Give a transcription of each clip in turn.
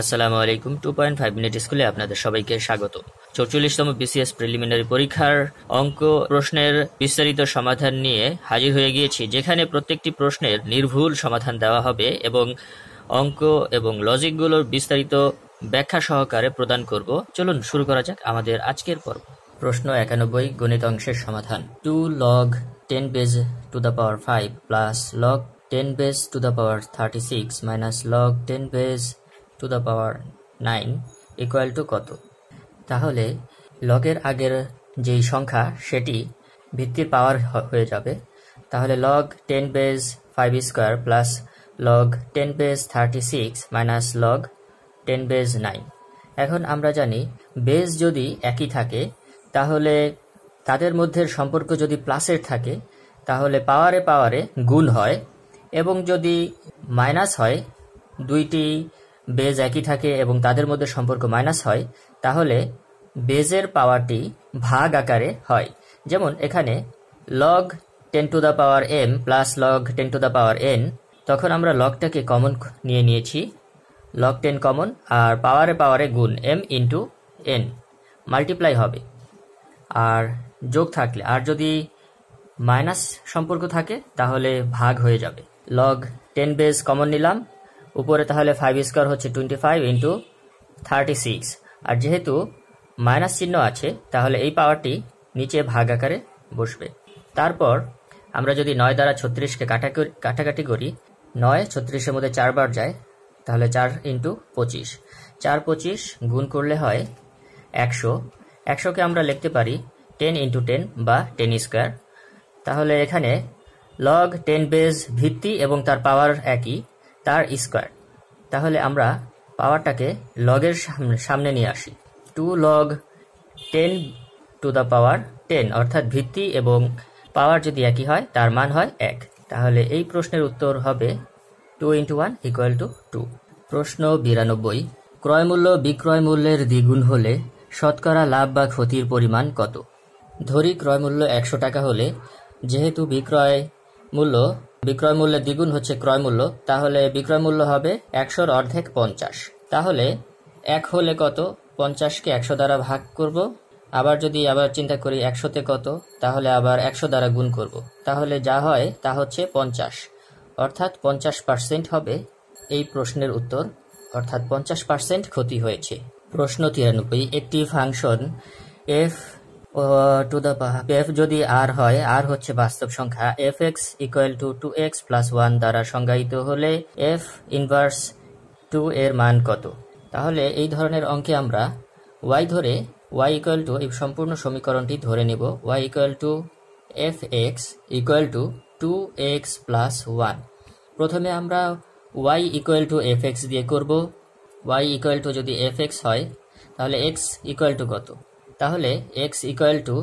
আসসালামু আলাইকুম 2.5 মিনিট স্কুলে আপনাদের সবাইকে স্বাগত। 44তম BCS প্রিলিমিনারি পরীক্ষার অঙ্ক প্রশ্নের বিস্তারিত সমাধান নিয়ে হাজির হয়ে গিয়েছি, যেখানে প্রত্যেকটি প্রশ্নের নির্ভুল সমাধান দেওয়া হবে এবং অঙ্ক এবং লজিকগুলোর বিস্তারিত ব্যাখ্যা সহকারে প্রদান করব। চলুন শুরু করা যাক আমাদের আজকের পর্ব। প্রশ্ন 91, গণিত অংশের সমাধান। 2 log 10 base to the power 5 plus log 10 base to the power 36 minus log 10 base to the power 9 equal to কত? তাহলে লগের আগের যেই সংখ্যা সেটি ভিত্তির পাওয়ার হয়ে যাবে। তাহলে log 10 base 5 square plus log 10 base 36 minus log 10 base 9। এখন আমরা জানি বেস যদি একই থাকে তাহলে তাদের মধ্যে সম্পর্ক যদি প্লাসের থাকে তাহলে পাওয়ারে পাওয়ারে গুণ হয়, এবং যদি মাইনাস হয়, দুইটি বেজ একই থাকে এবং তাদের মধ্যে সম্পর্ক মাইনাস হয়, তাহলে বেজের পাওয়ারটি ভাগ আকারে হয়। যেমন এখানে log 10 to the power m plus log 10 to the power n, তখন আমরা লগটাকে কমন নিয়ে নিয়েছি, log 10 কমন, আর পাওয়ারে পাওয়ারে গুণ m ইন্টু n মাল্টিপ্লাই হবে, আর যোগ থাকলে, আর যদি মাইনাস সম্পর্ক থাকে তাহলে ভাগ হয়ে যাবে। log 10 বেস কমন নিলাম, উপরে তাহলে 5 স্কয়ার হচ্ছে 25 ইন্টু 36, আর যেহেতু মাইনাস চিহ্ন আছে তাহলে এই পাওয়ারটি নিচে ভাগ আকারে বসবে। তারপর আমরা যদি 9 দ্বারা 36কে কাটাকাটি করি, 9 36-এর মধ্যে 4 বার যায়, তাহলে 4 ইন্টু 25, 4 25 গুণ করলে হয় 100। 100কে আমরা লিখতে পারি 10 ইন্টু 10 বা 10 স্কয়ার। তাহলে এখানে log 10 বেস ভিত্তি এবং তার পাওয়ার একই, তার স্কয়ার। তাহলে আমরা পাওয়ারটাকে লগের সামনে নিয়ে আসি। 2 log 10 টু দ্য পাওয়ার 10, অর্থাৎ ভিত্তি এবং পাওয়ার যদি একই হয় তার মান হয় 1। তাহলে এই প্রশ্নের উত্তর হবে 2 ইন্টু 1 ইকুয়াল টু 2। প্রশ্ন 92, ক্রয় মূল্য বিক্রয় মূল্যের দ্বিগুণ হলে শতকরা লাভ বা ক্ষতির পরিমাণ কত? ধরি ক্রয় মূল্য 100 টাকা হলে, যেহেতু বিক্রয় মূল্যের দ্বিগুণ হচ্ছে ক্রয় মূল্য, তাহলে বিক্রয় মূল্য হবে 100-র অর্ধেক 50। তাহলে 1 হলে কত? 50কে 100 দ্বারা ভাগ করব, আবার চিন্তা করি 100-তে কত, তাহলে আবার 100 দ্বারা গুণ করব, তাহলে যা হয় তা হচ্ছে 50, অর্থাৎ 50% হবে এই প্রশ্নের উত্তর, অর্থাৎ 50% ক্ষতি হয়েছে। প্রশ্ন 93, একটি ফাংশন f যদি r হয়, r হচ্ছে বাস্তব সংখ্যা, fx equal to 2x plus 1 দ্বারা সংজ্ঞায়িত হলে f ইনভার্স 2 এর মান কত? তাহলে এই ধরনের অঙ্কে আমরা y ধরে y ইকুয়াল টু, এই সম্পূর্ণ সমীকরণটি ধরে নেব, y equal to fx equal to 2x plus 1। প্রথমে আমরা y ইকুয়াল টু fx দিয়ে করব। y ইকুয়াল টু যদি fx হয় তাহলে x ইকুয়াল টু কত? তাহলে x equal to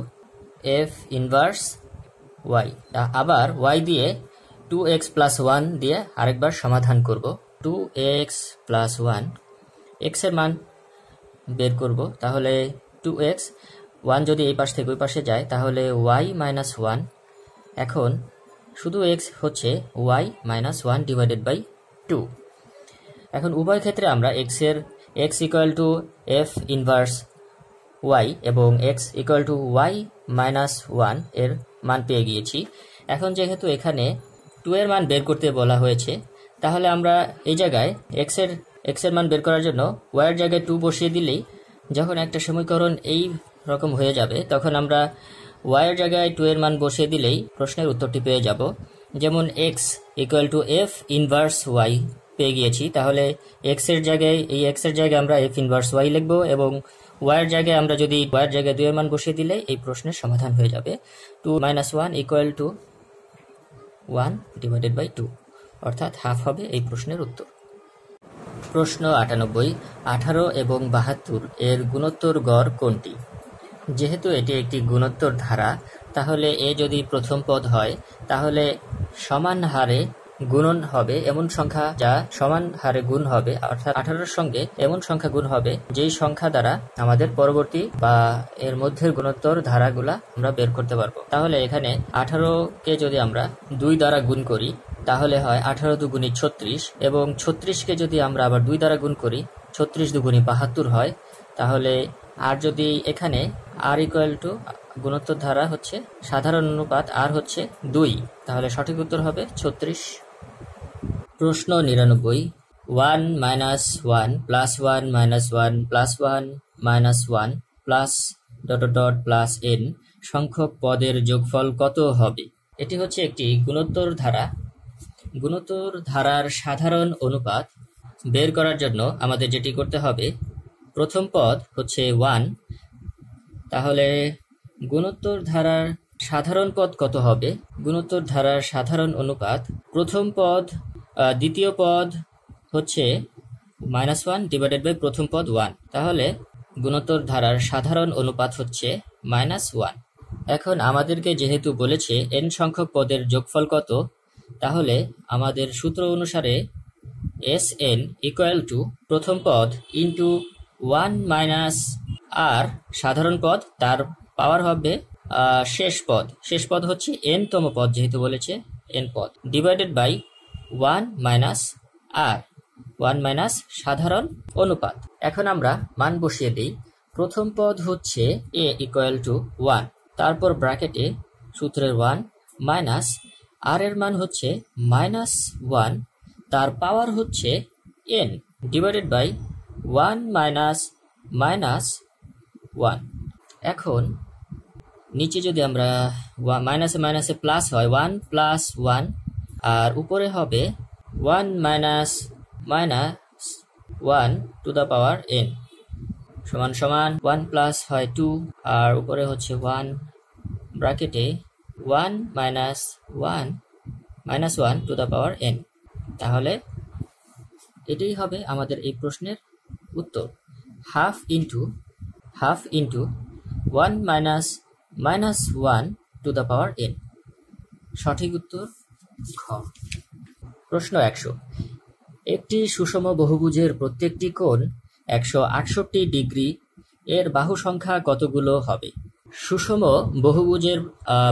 f inverse y। আবার y দিয়ে 2x প্লাস 1 দিয়ে আরেকবার সমাধান করব। 2x প্লাস 1, x এর মান বের করব, তাহলে 2x, 1 যদি এই পাশ থেকে ওই পাশে যায় তাহলে y মাইনাস 1। এখন শুধু x হচ্ছে y মাইনাস 1 ডিভাইডেড বাই 2। এখন উভয় ক্ষেত্রে আমরা x equal to f inverse y এবং x equal to y minus 1 এর মান পেয়ে গিয়েছি। এখন যেহেতু এখানে 2 এর মান বের করতে বলা হয়েছে, তাহলে আমরা এই জায়গায় x এর মান বের করার জন্য y এর জায়গায় 2 বসিয়ে দিলেই, যখন একটা সমীকরণ এই রকম হয়ে যাবে তখন আমরা y এর জায়গায় 2 এর মান বসিয়ে দিলেই প্রশ্নের উত্তরটি পেয়ে যাব। যেমন x equal to f inverse y পেয়ে গিয়েছি, তাহলে x এর জায়গায় আমরা f ইনভার্স y লিখব, এবং y এর জায়গায় আমরা যদি y এর জায়গায় 2 এর মান বসিয়ে দিলে এই প্রশ্নের সমাধান হয়ে যাবে। 2 minus 1 equal to 1 divided by 2, অর্থাৎ হাফ হবে এই প্রশ্নের উত্তর। প্রশ্ন 98, 18 এবং 72 এর গুণোত্তর গড় কোনটি? যেহেতু এটি একটি গুণোত্তর ধারা, তাহলে এ যদি প্রথম পদ হয় তাহলে সমান হারে গুণন হবে এমন সংখ্যা যা সমান হারে গুণ হবে, অর্থাৎ 18-র সঙ্গে এমন সংখ্যা গুণ হবে যেই সংখ্যা দ্বারা আমাদের পরবর্তী বা এর মধ্যের গুণোত্তর ধারাগুলা আমরা বের করতে পারবো। তাহলে এখানে 18কে যদি আমরা 2 দ্বারা গুণ করি তাহলে হয় 18 দুগুণে 36, এবং 36কে যদি আমরা আবার 2 দ্বারা গুণ করি 36 দুগুণী 72 হয়, তাহলে আর যদি এখানে আর ইকুয়াল টু গুণোত্তর ধারা হচ্ছে সাধারণ অনুপাত আর হচ্ছে 2, তাহলে সঠিক উত্তর হবে 36। প্রশ্ন 99, 1 minus 1 plus 1 minus 1 plus 1 minus 1 plus ... plus n সংখ্যক পদের যোগফল কত হবে? এটি হচ্ছে একটি গুণোত্তর ধারা। গুণোত্তর ধারার সাধারণ অনুপাত বের করার জন্য আমাদের যেটি করতে হবে, প্রথম পদ হচ্ছে 1, তাহলে গুণোত্তর ধারার সাধারণ পদ কত হবে? গুণোত্তর ধারার সাধারণ অনুপাত প্রথম পদ দ্বিতীয় পদ হচ্ছে -1 ডিভাইডেড বাই প্রথম পদ 1, তাহলে গুণোত্তর ধারার সাধারণ অনুপাত হচ্ছে -1। এখন আমাদেরকে যেহেতু বলেছে n সংখ্যক পদের যোগফল কত, তাহলে আমাদের সূত্র অনুসারে Sn ইকুয়াল টু প্রথম পদ ইন্টু 1 মাইনাস আর সাধারণ পদ, তার পাওয়ার হবে শেষ পদ হচ্ছে n তম পদ, যেহেতু বলেছে n পদ, divided by 1 minus r, 1 minus সাধারণ অনুপাত। এখন আমরা মান বসিয়ে দিই। প্রথম পদ হচ্ছে a ইকুয়াল টু 1, তারপর ব্র্যাকেটে সূত্রের 1 মাইনাস আর এর মান হচ্ছে -1, তার পাওয়ার হচ্ছে n, ডিভাইডেড বাই 1 মাইনাস -1। এখন নিচে যদি আমরা মাইনাসে মাইনাসে প্লাস হয় 1 প্লাস 1, আর উপরে হবে 1 minus 1 two the power n সমান সমান 1 প্লাস হয় 2, আর উপরে হচ্ছে 1, ব্র্যাকেটে 1 minus 1 two the power n। তাহলে এটাই হবে আমাদের এই প্রশ্নের উত্তর, half into 1 minus -1 two the power n। সঠিক উত্তর খ। প্রশ্ন 100, একটি সুষম বহুভুজের প্রত্যেকটি কোণ 168 ডিগ্রি এর বাহু সংখ্যা কতগুলো হবে? সুষম বহুভুজের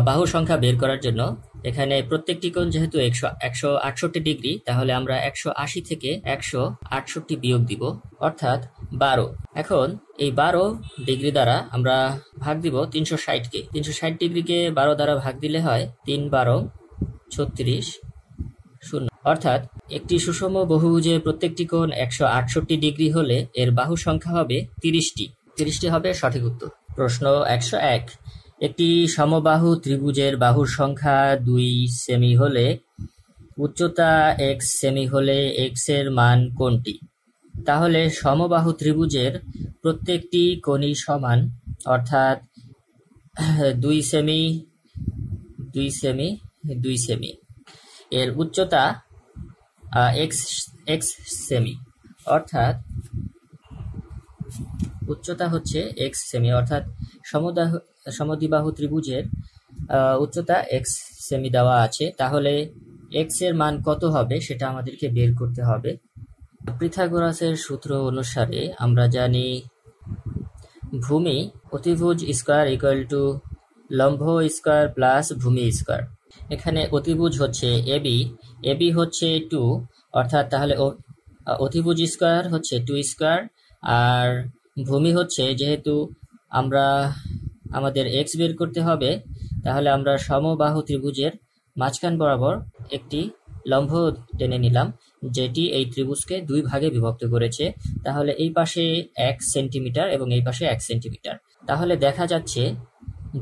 বাহু সংখ্যা বের করার জন্য এখানে প্রত্যেকটি কোণ যেহেতু 168 ডিগ্রি, তাহলে আমরা 180 থেকে 168 বিয়োগ দিব, অর্থাৎ 12। এখন এই 12 ডিগ্রি দ্বারা আমরা ভাগ দিব 360কে। 360 ডিগ্রিকে 12 দ্বারা ভাগ দিলে হয় 3 12 36 0, অর্থাৎ একটি সুষম বহুভুজের প্রত্যেকটি কোণ 168 ডিগ্রি হলে এর বাহু সংখ্যা হবে 30টি হবে সঠিক উত্তর। প্রশ্ন 101, একটি সমবাহু ত্রিভুজের বাহুর সংখ্যা 2 সেমি হলে উচ্চতা x সেমি হলে x এর মান কোনটি? তাহলে সমবাহু ত্রিভুজের প্রত্যেকটি কোণই সমান, অর্থাৎ 2 সেমি 2 সেমি 2 সেমি, এর উচ্চতা x সেমি, অর্থাৎ উচ্চতা হচ্ছে x সেমি, অর্থাৎ সমদ্বিবাহু ত্রিভুজের উচ্চতা x সেমি দেওয়া আছে। তাহলে x এর মান কত হবে সেটা আমাদেরকে বের করতে হবে। পিথাগোরাসের সূত্র অনুসারে আমরা জানি ভূমি অতিভুজ স্কয়ার ইকুয়াল টু লম্ব স্কয়ার প্লাস ভূমি স্কয়ার। এখানে অতিভুজ হচ্ছে AB হচ্ছে 2, অর্থাৎ তাহলে অতিভুজ স্কয়ার হচ্ছে 2 স্কয়ার, আর ভূমি হচ্ছে, যেহেতু আমাদের x বের করতে হবে, তাহলে আমরা সমবাহু ত্রিভুজের মাঝখান বরাবর একটি লম্ব টেনে নিলাম, যেটি এই ত্রিভুজকে 2 ভাগে বিভক্ত করেছে। তাহলে এই পাশে 1 সেন্টিমিটার এবং এই পাশে 1 সেন্টিমিটার। তাহলে দেখা যাচ্ছে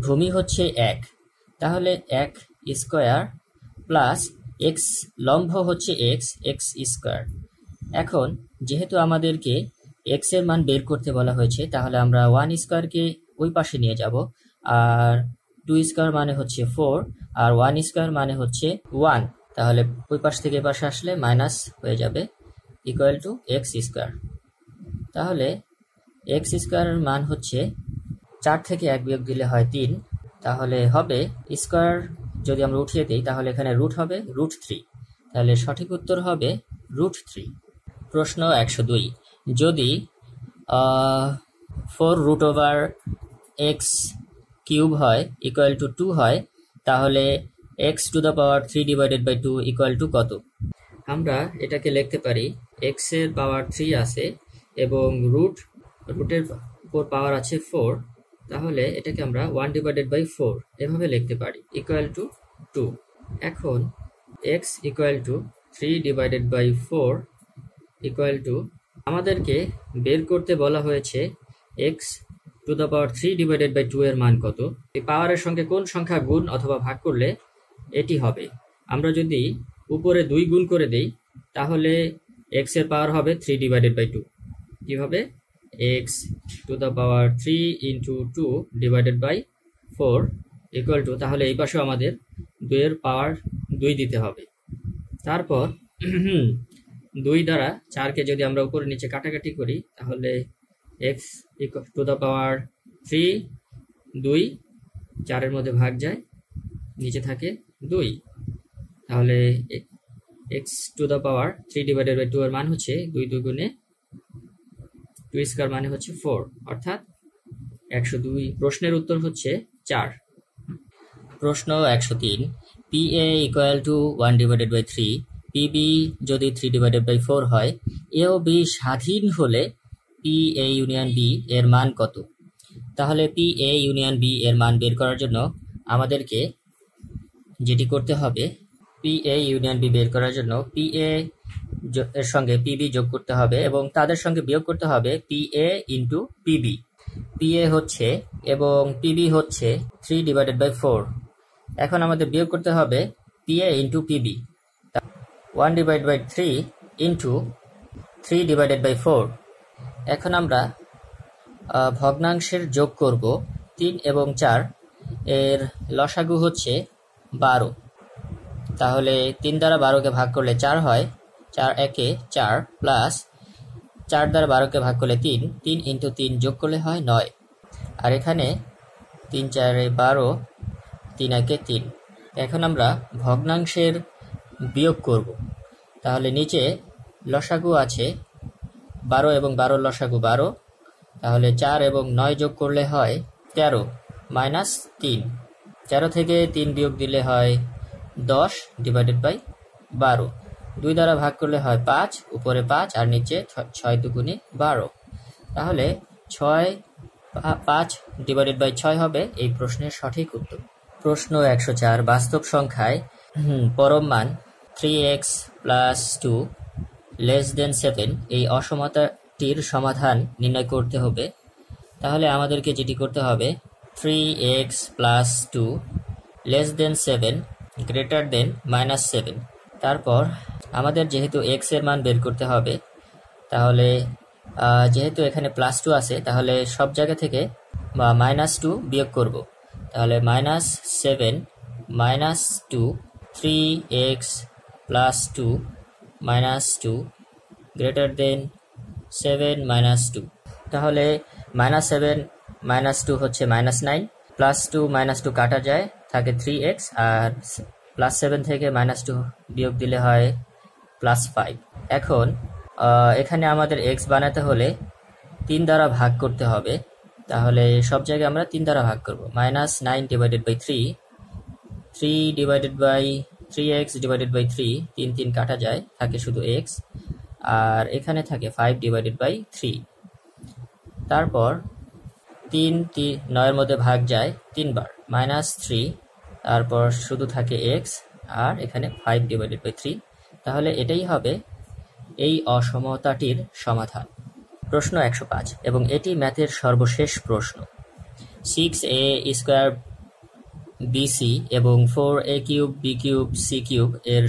ভূমি হচ্ছে 1, তাহলে 1 স্কয়ার প্লাস x লম্ব হচ্ছে x স্কয়ার। এখন যেহেতু আমাদেরকে x এর মান বের করতে বলা হয়েছে, তাহলে আমরা 1 স্কয়ারকে ওই পাশে নিয়ে যাব, আর 2 স্কয়ার মানে হচ্ছে 4, আর 1 স্কয়ার মানে হচ্ছে 1, তাহলে ওই পাশ থেকে পাশে আসলে মাইনাস হয়ে যাবে, ইকুয়াল টু x স্কয়ার। তাহলে x স্কয়ারের মান হচ্ছে 4 থেকে 1 বিয়োগ দিলে হয় 3, তাহলে হবে স্কয়ার যদি আমরা উঠিয়ে দিই, তাহলে এখানে রুট হবে √3, তাহলে সঠিক উত্তর হবে √3। প্রশ্ন 102, যদি 4√x কিউব হয় ইকুয়াল টু 2 হয়, তাহলে x to the power 3 divided by 2 equal to কত? আমরা এটাকে লিখতে পারি x এর পাওয়ার 3 আছে, এবং রুটের উপর পাওয়ার আছে 4, তাহলে এটাকে আমরা 1/4 এভাবে লিখতে পারি ইকুয়াল টু 2। এখন x equal to 3/4 equal to, আমাদেরকে বের করতে বলা হয়েছে x টু দ্য পাওয়ার 3/2 এর মান কত। এই পাওয়ারের সঙ্গে কোন সংখ্যা গুণ অথবা ভাগ করলে এটি হবে। আমরা যদি উপরে 2 গুণ করে দেই তাহলে x এর পাওয়ার হবে 3/2। কিভাবে? x to the power 3 into 2/4 equal to, তাহলে এই পাশেও আমাদের 2 এর পাওয়ার 2 দিতে হবে। তারপর 2 দ্বারা 4কে যদি আমরা উপরে নিচে কাটাকাটি করি তাহলে x টু দ্য পাওয়ার 3, 2 4-এর মধ্যে ভাগ যায়, নিচে থাকে 2। তাহলে x টু দ্য পাওয়ার 3/2 এর মান হচ্ছে 2 2 2 স্কয়ার মানে হচ্ছে 4, অর্থাৎ 102। প্রশ্নের উত্তর হচ্ছে 4। প্রশ্ন 103, PA ইকুয়াল টু 1/3, PB যদি 3/4 হয়, A ও B স্বাধীন হলে PA ইউনিয়ন B এর মান কত? তাহলে PA ইউনিয়ন B এর মান বের করার জন্য আমাদেরকে যেটি করতে হবে, PA ইউনিয়ন B বের করার জন্য PA এর সঙ্গে PB যোগ করতে হবে এবং তাদের সঙ্গে বিয়োগ করতে হবে PA ইন্টু PB। PA হচ্ছে এবং PB হচ্ছে 3/4। এখন আমাদের বিয়োগ করতে হবে PA ইন্টু PB। 1/3 ইন্টু 3/4। এখন আমরা ভগ্নাংশের যোগ করব। 3 এবং 4 এর লসাগু হচ্ছে 12। তাহলে 3 দ্বারা 12কে ভাগ করলে 4 হয়, 4 একে 4 প্লাস 4 দ্বারা 12কে ভাগ করলে 3, 3 ইন্টু 3 যোগ করলে হয় 9। আর এখানে 3 4 12, 3 একে 3। এখন আমরা ভগ্নাংশের বিয়োগ করব। তাহলে নিচে লসাগু আছে 12 এবং 12 লসাগু 12, তাহলে 4 এবং 9 যোগ করলে হয় 13 মাইনাস 3। 13 থেকে 3 বিয়োগ দিলে হয় 10/12। 2 দ্বারা ভাগ করলে হয় 5, উপরে 5 আর নিচে 6 দুগুণে 12। তাহলে 5/6 হবে এই প্রশ্নের সঠিক উত্তর। প্রশ্ন 104, বাস্তব সংখ্যায় পরম মান 3x plus 2 less than 7 এই অসমতাটির সমাধান নির্ণয় করতে হবে। তাহলে আমাদেরকে যেটি করতে হবে, 3x plus 2 less than 7 greater than -7। তারপর আমাদের যেহেতু x এর মান বের করতে হবে, তাহলে যেহেতু এখানে +2 আছে তাহলে সব জায়গা থেকে -2 বিয়োগ করব। তাহলে -7 -2 3x plus 2 minus 2 greater than 7 minus 2। তাহলে -7 -2 হচ্ছে -9, +2 -2 কাটা যায়, থাকে 3x, আর +7 থেকে -2 বিয়োগ দিলে হয় +5। এখন এখানে আমাদের x বানাতে হলে 3 দ্বারা ভাগ করতে হবে। তাহলে সব জায়গায় আমরা 3 দ্বারা ভাগ করব। -9/3, 3x/3, 3 3 কাটা যায়, থাকে শুধু x, আর এখানে থাকে 5/3। তারপর 3 9 এর মধ্যে ভাগ যায় 3 বার, -3, তারপর শুধু থাকে x, আর এখানে 5/3। তাহলে এটাই হবে এই অসমতাটির সমাধান। প্রশ্ন 105 এবং এটি ম্যাথের সর্বশেষ প্রশ্ন। 6a² BC এবং 4a³ B³ C³ এর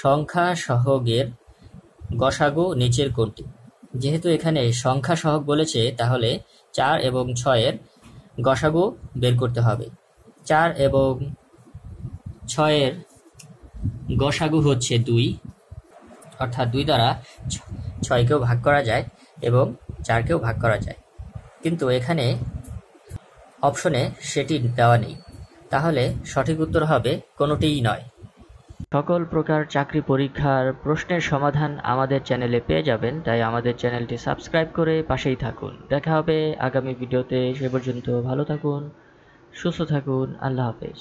সংখ্যা সহগের গসাগু নিচের কোনটি? যেহেতু এখানে সংখ্যা সহগ বলেছে, তাহলে 4 এবং 6 এর গসাগু বের করতে হবে। 4 এবং 6 এর গসাগু হচ্ছে 2, অর্থাৎ 2 দ্বারা 6কেও ভাগ করা যায় এবং 4কেও ভাগ করা যায়, কিন্তু এখানে অপশনে সেটি দেওয়া নেই। তাহলে সঠিক উত্তর হবে কোনোটিই নয়। সকল প্রকার চাকরি পরীক্ষার প্রশ্নের সমাধান আমাদের চ্যানেলে পেয়ে যাবেন, তাই আমাদের চ্যানেলটি সাবস্ক্রাইব করে পাশেই থাকুন। দেখা হবে আগামী ভিডিওতে। সে পর্যন্ত ভালো থাকুন, সুস্থ থাকুন। আল্লাহ হাফেজ।